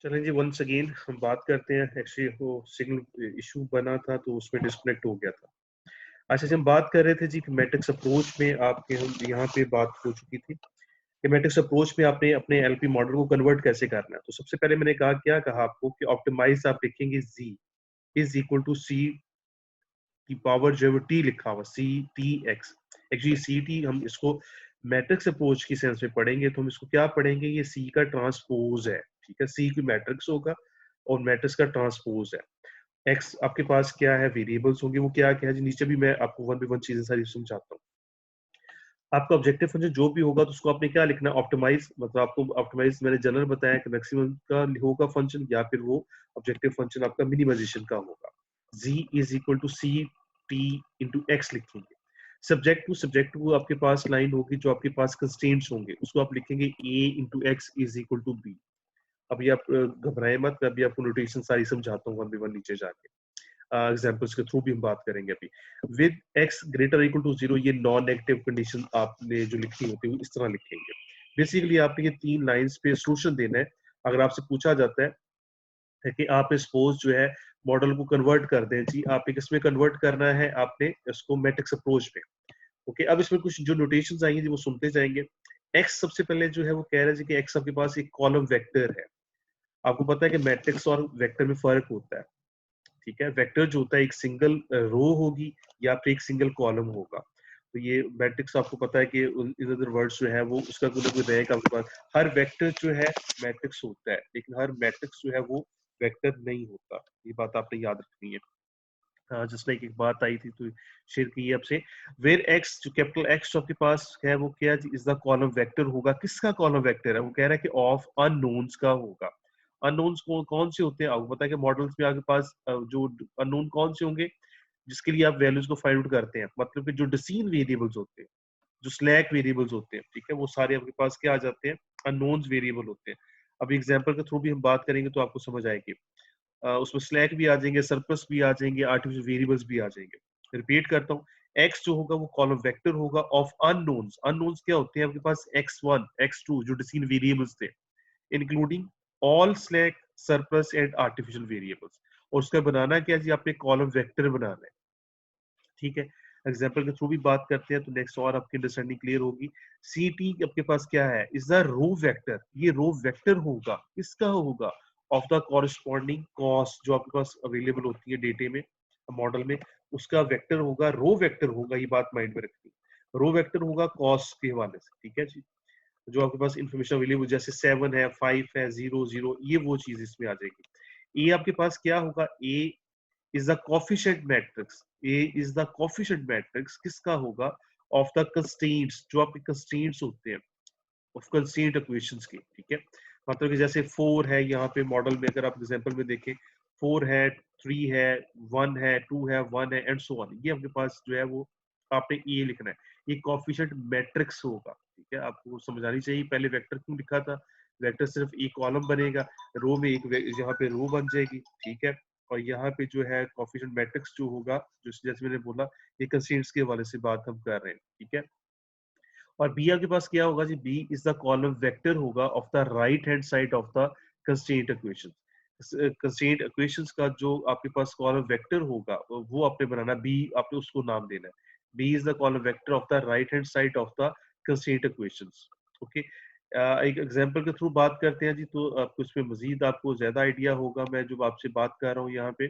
चलें जी, once again हम बात करते हैं। एक्चुअली वो सिग्नल इशू बना था तो उसमें डिस्कनेक्ट हो गया था। अच्छा जी, हम बात कर रहे थे जी कि मैट्रिक्स अप्रोच में आपके हम यहाँ पे बात हो चुकी थी कि मैट्रिक्स अप्रोच में आपने अपने एलपी मॉडल को कन्वर्ट कैसे करना है। तो सबसे पहले मैंने क्या कहा आपको कि ऑप्टिमाइज़ आप लिखेंगे Z is equal to C की पावर जो है वो टी लिखा हुआ C T X. Actually C T हम इसको मैट्रिक्स अप्रोच की सेंस में पढ़ेंगे तो हम इसको क्या पढ़ेंगे, ये सी का ट्रांसपोज है। ठीक है, सी की मैट्रिक्स होगा और मैट्रिक्स का ट्रांसपोज है। एक्स आपके पास क्या है, वेरिएबल्स होंगे, वो क्या क्या है जी, नीचे भी मैं आपको वन बाई वन चीजें सारी समझाता हूँ। आपका ऑब्जेक्टिव फंक्शन जो भी होगा तो उसको आपने क्या लिखना है, ऑप्टिमाइज। मतलब आपको ऑप्टिमाइज मैंने जनरल बताया कि मैक्सिमम का होगा फंक्शन या फिर वो ऑब्जेक्टिव फंक्शन आपका मिनिमाइजेशन का होगा। z is equal to C T into X लिखेंगे। सब्जेक्ट टू आपके पास लाइन होगी, जो आपके पास कंस्ट्रेंट्स होंगे उसको आप लिखेंगे a into X is equal to B. अभी आप घबराए मत, मैं अभी आपको नोटेशन सारी समझाता हूँ वन बाई वन नीचे जाके। एग्जाम्पल्स के थ्रू भी हम बात करेंगे अभी। With X greater equal to zero, ये नॉन नेगेटिव कंडीशन आपने जो लिखनी होती है वो इस तरह लिखेंगे। बेसिकली आपने ये 3 लाइंस पे सोल्यूशन देना है। अगर आपसे पूछा जाता है कि आप सपोज जो है मॉडल को कन्वर्ट कर दें जी, आपने किसमें कन्वर्ट करना है, आपने इसको मैट्रिक्स अप्रोच में। ओके, अब इसमें कुछ जो नोटेशंस आएंगे जी वो सुनते जाएंगे। एक्स सबसे पहले जो है वो कह रहा है जी कि एक्स आपके पास एक कॉलम वेक्टर है। आपको पता है कि मैट्रिक्स और वेक्टर में फर्क होता है। ठीक है, वेक्टर जो होता है एक सिंगल रो होगी या फिर एक सिंगल कॉलम होगा। तो ये मैट्रिक्स आपको पता है कि इन अदर वर्ड्स जो है वो उसका कोई ना कोई रैंक आपके पास। हर वेक्टर जो है मैट्रिक्स होता है, लेकिन हर मैट्रिक्स जो है वो वेक्टर नहीं होता। ये बात आपने याद रखनी है। हाँ, जस्ट लाइक एक बात आई थी तो शेयर की है आपसे। वेयर एक्स जो कैपिटल एक्स जो आपके पास है वो क्या इज द कॉलम वेक्टर होगा। किसका कॉलम वेक्टर है, वो कह रहा है कि ऑफ अननोन्स का होगा। अननोन्स कौन से होते हैं, आपको पता है कि मॉडल्स में आपके पास जो अननोन कौन से होंगे जिसके लिए आप वैल्यूज को फाइंड आउट करते हैं। मतलब कि जो डिसीन वेरिएबल्स होते हैं, जो स्लैक वेरिएबल्स होते हैं, ठीक है, वो सारे आपके पास क्या आ जाते हैं, अननोन्स वेरिएबल होते हैं। अभी एग्जांपल के थ्रू भी हम बात करेंगे तो आपको समझ आएगी। उसमें स्लैक भी आ जाएंगे, सरप्लस भी आ जाएंगे, आर्टिफिशियल वेरिएबल्स भी आ जाएंगे। रिपीट करता हूँ, एक्स जो होगा वो कॉलम वेक्टर होगा ऑफ अननोन्स। अननोन्स क्या होते हैं आपके पास, x1 x2 जो डिसीन वेरिएबल्स थे, including all slack surplus and artificial variables. और उसका बनाना क्या है जी, आपने कॉलम वेक्टर बनाना है। ठीक है, एग्जाम्पल के थ्रू भी बात करते हैं तो नेक्स्ट और आपकी अंडरस्टैंडिंग क्लियर होगी। सी टी आपके पास क्या है, इज द रो वेक्टर। ये रो वेक्टर होगा, किसका होगा, ऑफ द कॉरेस्पॉन्डिंग कॉस्ट जो आपके पास अवेलेबल होती है डेटे में, मॉडल में, उसका वेक्टर होगा, रो वेक्टर होगा। ये बात माइंड में रखनी, रो वेक्टर होगा कॉस्ट के हवाले से। ठीक है जी, जो आपके पास इंफॉर्मेशन अवेलेबल जैसे 7 है, 5 है, 0 0, ये वो चीज इसमें आ जाएगी। ए आपके पास क्या होगा, ए is the coefficient matrix। A is the coefficient matrix किसका होगा, of the constraints जो आपके constraints होते हैं, of constraint equations के। ठीक है, मतलब कि जैसे 4 है यहाँ पे मॉडल में, अगर आप एग्जांपल में देखें 4 है, 3 है, 1 है, 2 है, 1 है एंड सो ऑन। ये आपके पास जो है वो आपने ये लिखना है, ये कोफिशिएंट मैट्रिक्स होगा। ठीक है, आपको समझ आनी चाहिए पहले वेक्टर क्यों लिखा था। वेक्टर सिर्फ एक कॉलम बनेगा, रो में एक यहाँ पे रो बन जाएगी। ठीक है, और यहाँ पे जो है कोफिशिएंट मैट्रिक्स जो होगा, जो जैसे मैंने बोला, ये कंस्ट्रेंट्स के हवाले से बात हम कर रहे हैं। ठीक है, और बी आपके पास क्या होगा जी, B is the column vector होगा of the right hand side of the constraint equation. Constraint equations का जो आपके पास कॉलम वेक्टर होगा वो आपने बनाना, बी आपने उसको नाम देना है। B is the column vector of the right hand side of the constraint equations. Okay, एक एग्जांपल के थ्रू बात करते हैं जी, तो आपको इसमें मजीद आपको ज्यादा आइडिया होगा मैं जो आपसे बात कर रहा हूँ यहाँ पे।